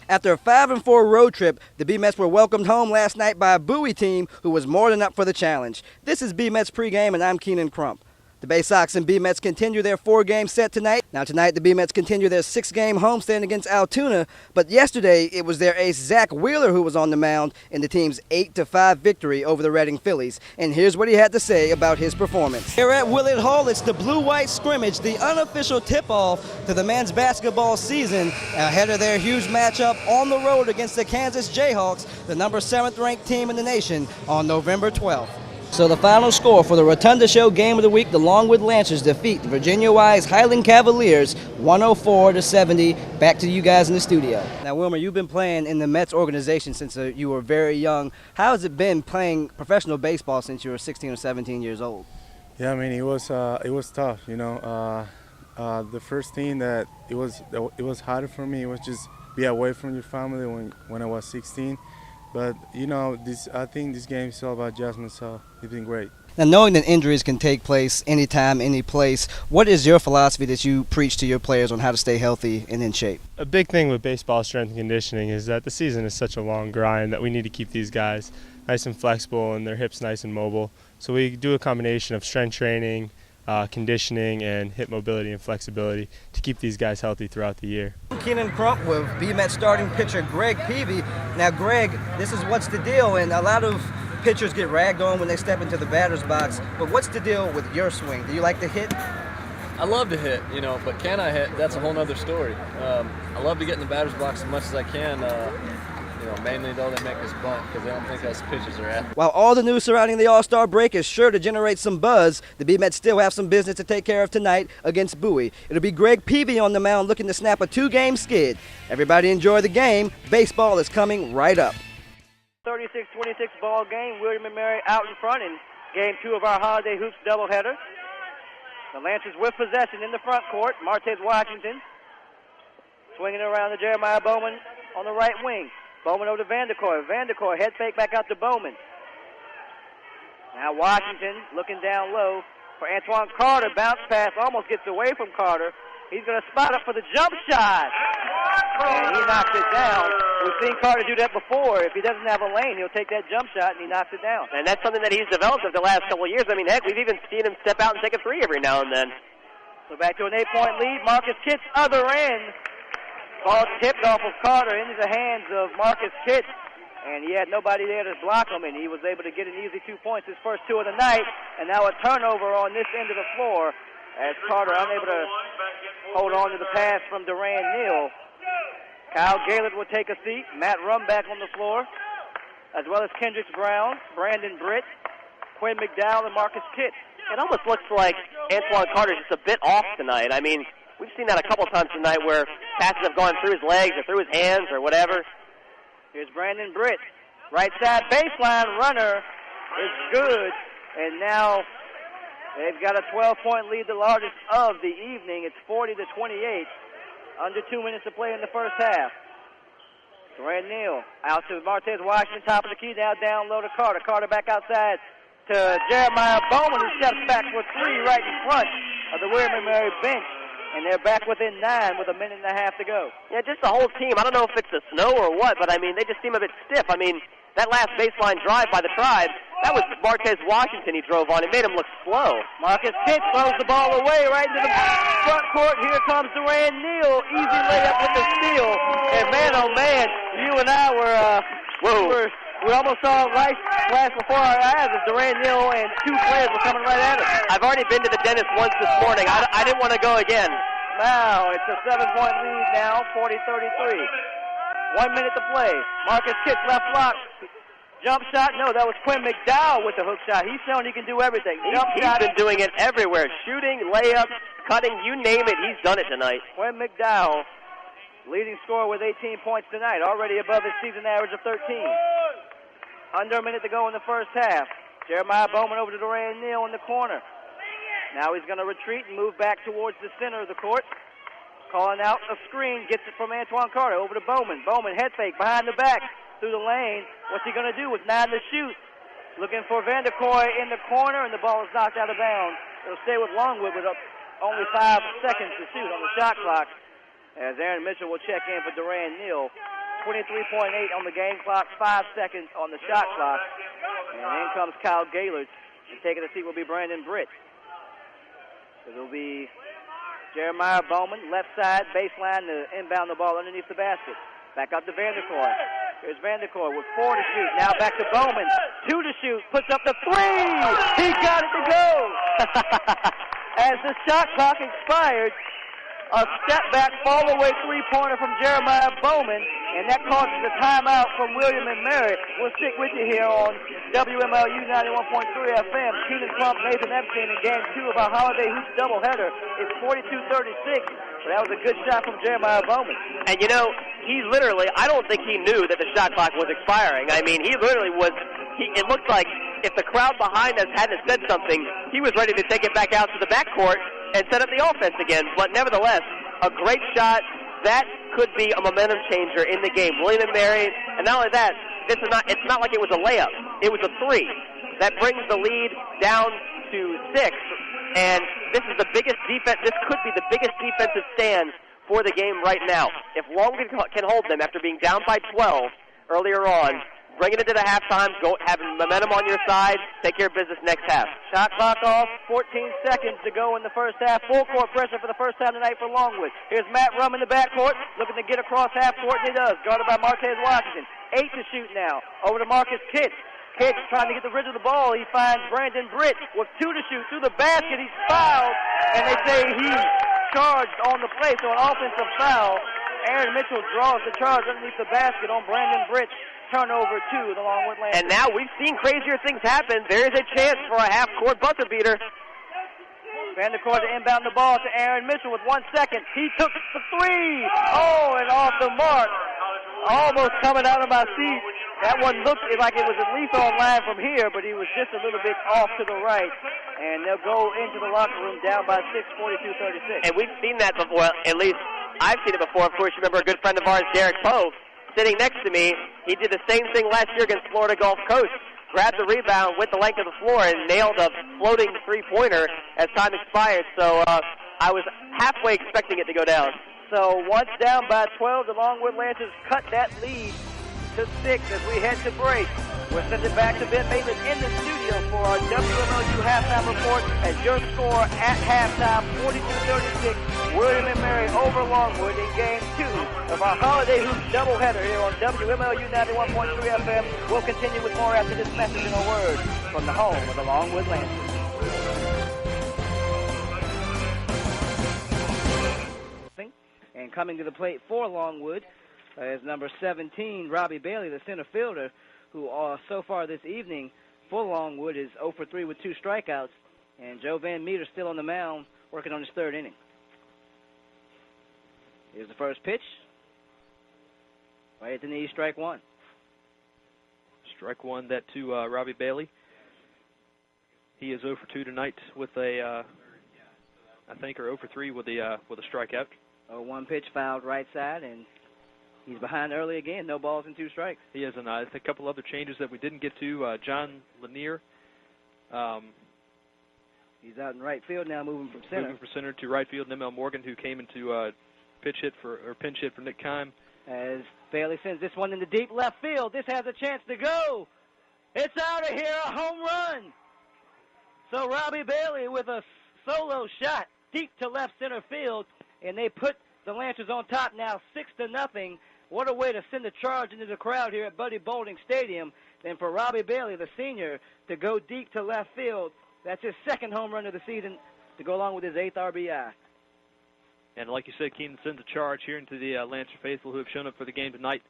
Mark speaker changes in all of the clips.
Speaker 1: After a 5-4 road trip, the B-Mets were welcomed home last night by a Bowie team who was more than up for the challenge. This is B-Mets pregame, and I'm Keenan Crump. The Bay Sox and B-Mets continue their 4-game set tonight. Now tonight, the B-Mets continue their 6-game homestand against Altoona, but yesterday it was their ace Zach Wheeler who was on the mound in the team's 8-5 victory over the Reading Phillies. And here's what he had to say about his performance. Here at Willett Hall, it's the blue-white scrimmage, the unofficial tip-off to the men's basketball season ahead of their huge matchup on the road against the Kansas Jayhawks, the number 7th ranked team in the nation, on November 12th. So the final score for the Rotunda Show Game of the Week, the Longwood Lancers defeat the Virginia-Wise Highland Cavaliers 104-70. Back to you guys in the studio. Now, Wilmer, you've been playing in the Mets organization since you were very young. How has it been playing professional baseball since you were 16 or 17 years old?
Speaker 2: Yeah, I mean, it was tough, you know. The first thing that it was harder for me was just be away from your family when I was 16. But, you know, I think this game is all about adjustment, so it's been great.
Speaker 1: Now, knowing that injuries can take place anytime, any place, what is your philosophy that you preach to your players on how to stay healthy and in shape?
Speaker 3: A big thing with baseball strength and conditioning is that the season is such a long grind that we need to keep these guys nice and flexible and their hips nice and mobile. So we do a combination of strength training, conditioning, and hip mobility and flexibility to keep these guys healthy throughout the year.
Speaker 1: Keenan Crump with B-Mets starting pitcher Greg Peavy. Now, Greg, this is what's the deal, and a lot of pitchers get ragged on when they step into the batter's box, but what's the deal with your swing? Do you like to hit?
Speaker 4: I love to hit, you know, but can I hit? That's a whole nother story. I love to get in the batter's box as much as I can. Mainly though they make us bunt because they don't think us pitchers are athletes.
Speaker 1: While all the news surrounding the All-Star break is sure to generate some buzz, the B-Mets still have some business to take care of tonight against Bowie. It'll be Greg Peavy on the mound looking to snap a 2-game skid. Everybody enjoy the game. Baseball is coming right up. 36-26 ball game. William & Mary out in front in game 2 of our Holiday Hoops doubleheader. The Lancers with possession in the front court. Martez Washington swinging around to Jeremiah Bowman on the right wing. Bowman over to Vanderkoy. Vanderkoy head fake back out to Bowman. Now Washington looking down low for Antoine Carter. Bounce pass almost gets away from Carter. He's going to spot up for the jump shot. And he knocks it down. We've seen Carter do that before. If he doesn't have a lane, he'll take that jump shot and he knocks it down.
Speaker 5: And that's something that he's developed over the last couple of years. I mean, heck, we've even seen him step out and take a three every now and then.
Speaker 1: So back to an 8-point lead. Marcus Kitts, other end. Ball tipped off of Carter into the hands of Marcus Kitts, and he had nobody there to block him, and he was able to get an easy 2 points, his first 2 of the night, and now a turnover on this end of the floor as Carter unable to hold on to the pass from Duran Neal. Kyle Gaylord will take a seat. Matt Rum back on the floor, as well as Kendricks Brown, Brandon Britt, Quinn McDowell, and Marcus Kitts.
Speaker 5: It almost looks like Antoine Carter's just a bit off tonight. I mean, we've seen that a couple times tonight where passes have gone through his legs or through his hands or whatever.
Speaker 1: Here's Brandon Britt. Right side baseline runner is good. And now they've got a 12-point lead, the largest of the evening. It's 40-28. Under 2 minutes to play in the first half. Duran Neal out to Martez Washington, top of the key, now down low to Carter. Carter back outside to Jeremiah Bowman, who steps back for 3 right in front of the William & Mary bench. And they're back within 9 with a minute and a half to go.
Speaker 5: Yeah, just the whole team. I don't know if it's the snow or what, but, I mean, they just seem a bit stiff. I mean, that last baseline drive by the Tribe, that was Martez Washington he drove on. It made him look slow.
Speaker 1: Marcus Kitts throws the ball away right into the front court. Here comes Duran Neal. Easy layup with the steal. And, man, oh, man, you and I we almost saw life flash before our eyes as Duran Neal and 2 players were coming right at us.
Speaker 5: I've already been to the dentist once this morning. I didn't want to go again.
Speaker 1: Now it's a 7-point lead now, 40-33. 1 minute to play. Marcus Kitts left block. Jump shot. No, that was Quinn McDowell with the hook shot. He's shown he can do everything.
Speaker 5: He's been doing it everywhere. Shooting, layups, cutting, you name it. He's done it tonight.
Speaker 1: Quinn McDowell, leading scorer with 18 points tonight, already above his season average of 13. Under a minute to go in the first half. Jeremiah Bowman over to Duran Neal in the corner. Now he's going to retreat and move back towards the center of the court. Calling out a screen, gets it from Antoine Carter over to Bowman. Bowman head fake behind the back through the lane. What's he going to do with 9 to shoot? Looking for Vanderkoy in the corner, and the ball is knocked out of bounds. It'll stay with Longwood with only 5 seconds to shoot on the shot clock. As Aaron Mitchell will check in for Duran Neal. 23.8 on the game clock, 5 seconds on the shot clock. And in comes Kyle Gaylord. And taking a seat will be Brandon Britt. So it'll be Jeremiah Bowman, left side, baseline to inbound the ball underneath the basket. Back up to Vanderkoy. Here's Vanderkoy with 4 to shoot. Now back to Bowman. 2 to shoot. Puts up the 3. He got it to go. As the shot clock expired, a step-back, fall-away three-pointer from Jeremiah Bowman, and that causes a timeout from William and Mary. We'll stick with you here on WMLU 91.3 FM. Keenan Crump, Nathan Epstein in Game 2 of our Holiday Hoops doubleheader. It's 42-36, but that was a good shot from Jeremiah Bowman.
Speaker 5: And, you know, he literally, I don't think he knew that the shot clock was expiring. I mean, he literally was, it looked like if the crowd behind us hadn't said something, he was ready to take it back out to the backcourt and set up the offense again. But nevertheless, a great shot. That could be a momentum changer in the game. William and Mary, and not only that, it's not like it was a layup. It was a 3. That brings the lead down to 6. And this is the biggest defense. This could be the biggest defensive stand for the game right now. If Longwood can hold them after being down by 12 earlier on, bringing it to the halftime, having momentum on your side, take care of business next half.
Speaker 1: Shot clock off, 14 seconds to go in the first half. Full court pressure for the first time tonight for Longwood. Here's Matt Rum in the backcourt, looking to get across half court, and he does. Guarded by Marquez Washington. 8 to shoot now. Over to Marcus Kitts. Kitts trying to get the ridge of the ball. He finds Brandon Britt with 2 to shoot through the basket. He's fouled, and they say he charged on the play, so an offensive foul. Aaron Mitchell draws the charge underneath the basket on Brandon Britt. Turnover to the Longwood Lancers.
Speaker 5: And now we've seen crazier things happen. There is a chance for a half-court buzzer beater.
Speaker 1: Vanderkoy to inbound the ball to Aaron Mitchell with 1 second. He took the 3. Oh, and off the mark. Almost coming out of my seat. That one looked like it was at least on line from here, but he was just a little bit off to the right. And they'll go into the locker room down by 6, 42-36.
Speaker 5: And we've seen that before. At least I've seen it before. Of course, you remember a good friend of ours, Derek Poe, sitting next to me. He did the same thing last year against Florida Gulf Coast. Grabbed the rebound, went the length of the floor, and nailed a floating three-pointer as time expired. So I was halfway expecting it to go down.
Speaker 1: So once down by 12, the Longwood Lancers cut that lead to 6 as we head to break. We'll send it back to Ben Maitland in the studio for our WMLU halftime report as your score at halftime, 42-36, William and Mary over Longwood in Game 2 of our Holiday Hoops doubleheader here on WMLU 91.3 FM. We'll continue with more after this message and a word from the home of the Longwood Lancers. And coming to the plate for Longwood is number 17, Robbie Bailey, the center fielder, who so far this evening for Longwood is 0 for 3 with 2 strikeouts. And Joe Van Meter still on the mound working on his 3rd inning. Here's the first pitch. Right at the knee, strike 1.
Speaker 6: Strike 1, that to Robbie Bailey. He is 0 for 2 tonight with a, I think, or 0 for 3 with a strikeout.
Speaker 1: 0-1 pitch fouled right side, and he's behind early again. No balls and 2 strikes.
Speaker 6: He has a couple other changes that we didn't get to. John Lanier.
Speaker 1: He's out in right field now, moving from center.
Speaker 6: Moving from center to right field. Nimel Morgan, who came into pinch hit for Nick Kime.
Speaker 1: As Bailey sends this one into deep left field. This has a chance to go. It's out of here, a home run. So Robbie Bailey with a solo shot deep to left center field, and they put the Lancers on top now 6-0. What a way to send a charge into the crowd here at Buddy Boulding Stadium. Then for Robbie Bailey, the senior, to go deep to left field. That's his 2nd home run of the season to go along with his 8th RBI.
Speaker 6: And like you said, Keenan sends a charge here into the Lancer faithful who have shown up for the game tonight.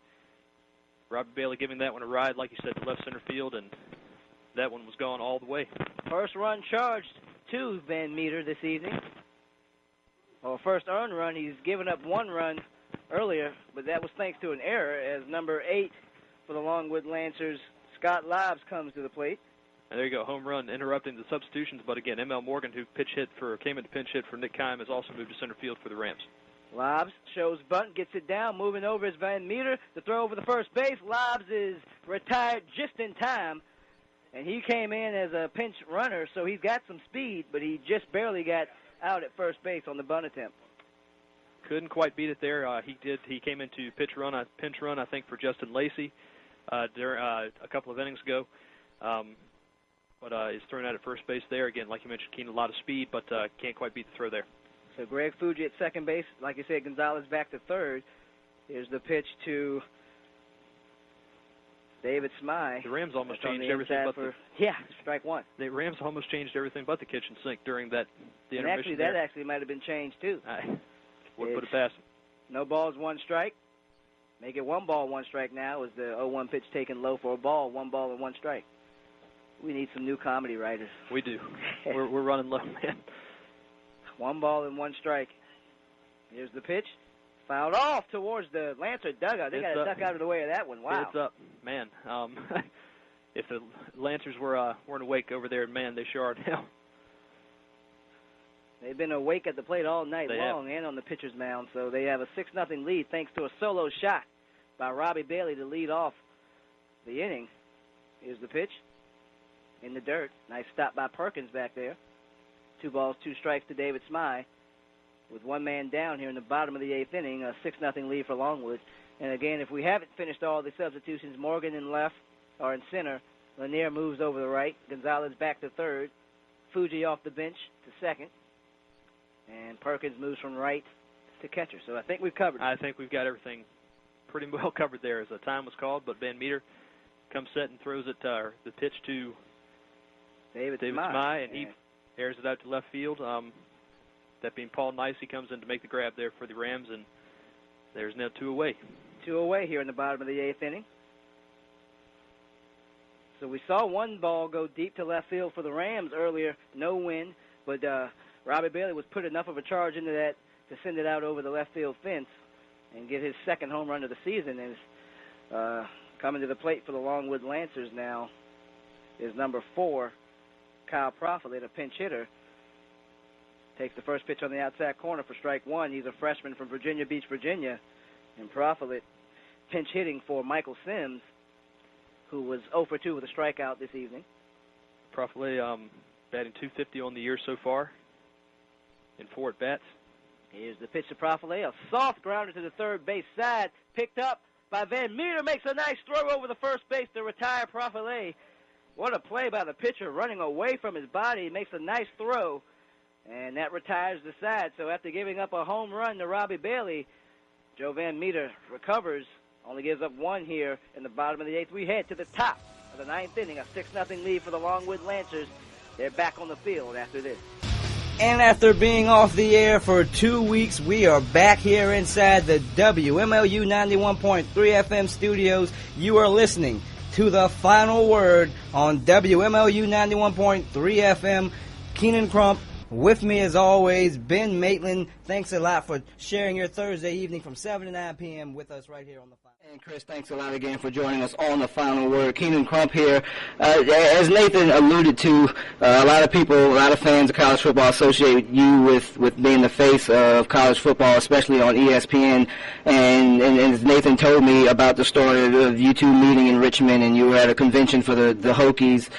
Speaker 6: Robbie Bailey giving that one a ride, like you said, to left center field, and that one was gone all the way.
Speaker 1: First run charged to Van Meter this evening. Well, first earned run, he's given up 1 run earlier, but that was thanks to an error as number 8 for the Longwood Lancers, Scott Lives, comes to the plate.
Speaker 6: And there you go, home run, interrupting the substitutions. But again, M.L. Morgan, who came in to pinch hit for Nick Kime, has also moved to center field for the Rams.
Speaker 1: Lives shows bunt, gets it down, moving over is Van Meter to throw over the first base. Lives is retired just in time, and he came in as a pinch runner, so he's got some speed, but he just barely got out at first base on the bunt attempt.
Speaker 6: couldn't quite beat it there. He came into pinch run, I think, for Justin Lacey during a couple of innings ago. But is thrown out at first base there. Again, like you mentioned, Keenan, a lot of speed, but can't quite beat the throw there.
Speaker 1: So Greg Fuji at second base. Like you said, Gonzalez back to third. Here's the pitch to David Smythe.
Speaker 6: The Rams almost changed everything but
Speaker 1: strike one.
Speaker 6: The Rams almost changed everything but the kitchen sink during the intermission.
Speaker 1: Actually, that actually might have been changed too.
Speaker 6: Would put it past him.
Speaker 1: No balls, one strike. Make it 1 ball, 1 strike now as the 0-1 pitch taken low for a ball. 1 ball and 1 strike. We need some new comedy writers.
Speaker 6: We do. We're running low, man.
Speaker 1: 1 ball and 1 strike. Here's the pitch. Fouled off towards the Lancer dugout. They got to duck out of the way of that one. Wow.
Speaker 6: It's up. Man, if the Lancers weren't awake over there, man, they sure are now.
Speaker 1: They've been awake at the plate all night long and on the pitcher's mound, so they have a 6-0 lead thanks to a solo shot by Robbie Bailey to lead off the inning. Here's the pitch in the dirt. Nice stop by Perkins back there. 2 balls, 2 strikes to David Smythe with 1 man down here in the bottom of the 8th inning, a 6-0 lead for Longwood. And again, if we haven't finished all the substitutions, Morgan in left or in center, Lanier moves over the right, Gonzalez back to third, Fuji off the bench to second, and Perkins moves from right to catcher. So I think we've covered it.
Speaker 6: I think we've got everything pretty well covered there as the time was called, but Ben Meter comes set and throws it the pitch to
Speaker 1: David
Speaker 6: Smythe, and he airs it out to left field. That being Paul Nicey comes in to make the grab there for the Rams, and there's now 2 away. 2 away
Speaker 1: here in the bottom of the 8th inning. So we saw 1 ball go deep to left field for the Rams earlier, no win, but Robbie Bailey was put enough of a charge into that to send it out over the left field fence and get his 2nd home run of the season. And coming to the plate for the Longwood Lancers now is number 4, Kyle Proffitt, a pinch hitter. Takes the first pitch on the outside corner for strike 1. He's a freshman from Virginia Beach, Virginia. And Proffitt pinch hitting for Michael Sims, who was 0 for 2 with a strikeout this evening.
Speaker 6: Proffitt batting .250 on the year so far in 4 at-bats.
Speaker 1: Here's the pitch to Proffitt. A soft grounder to the third base side. Picked up by Van Meter. Makes a nice throw over the first base to retire Proffitt. What a play by the pitcher, running away from his body. He makes a nice throw, and that retires the side. So after giving up a home run to Robbie Bailey, Joe Van Meter recovers, only gives up 1 here in the bottom of the 8th. We head to the top of the 9th inning, a 6-0 lead for the Longwood Lancers. They're back on the field after this. And after being off the air for 2 weeks, we are back here inside the WMLU 91.3 FM studios. You are listening to The Final Word on WMLU 91.3 FM. Keenan Crump, with me as always, Ben Maitland. Thanks a lot for sharing your Thursday evening from 7 to 9 p.m. with us right here on The Final. And Chris, thanks a lot again for joining us on The Final Word. Keenan Crump here. As Nathan alluded to, a lot of people, a lot of fans of college football associate you with being the face of college football, especially on ESPN. And as Nathan told me about the story of you two meeting in Richmond, and you were at a convention for the Hokies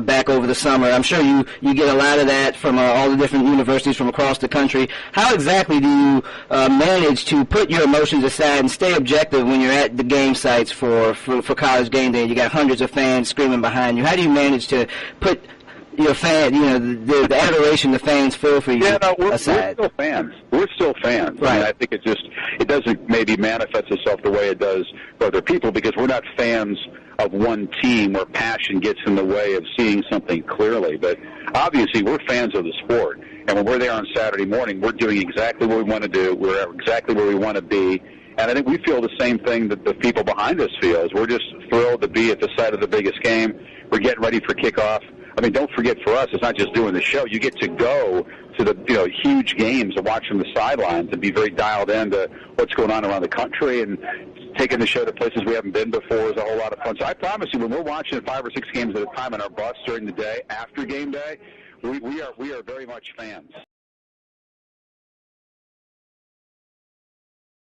Speaker 1: back over the summer. I'm sure you get a lot of that from all the different universities from across the country. How exactly do you manage to put your emotions aside and stay objective when you're at the game sites for college game day? You got hundreds of fans screaming behind you. How do you manage to put your fan, the adoration the fans feel for you aside?
Speaker 7: We're still fans. We're still fans.
Speaker 1: Right.
Speaker 7: I mean, I think it doesn't maybe manifest itself the way it does for other people because we're not fans of one team where passion gets in the way of seeing something clearly. But obviously we're fans of the sport. And when we're there on Saturday morning, we're doing exactly what we want to do. We're exactly where we want to be. And I think we feel the same thing that the people behind us feel. Is we're just thrilled to be at the site of the biggest game. We're getting ready for kickoff. I mean, don't forget, for us, it's not just doing the show. You get to go to the huge games and watch from the sidelines and be very dialed in to what's going on around the country, and taking the show to places we haven't been before is a whole lot of fun. So I promise you, when we're watching 5 or 6 games at a time on our bus during the day after game day, we are very much fans.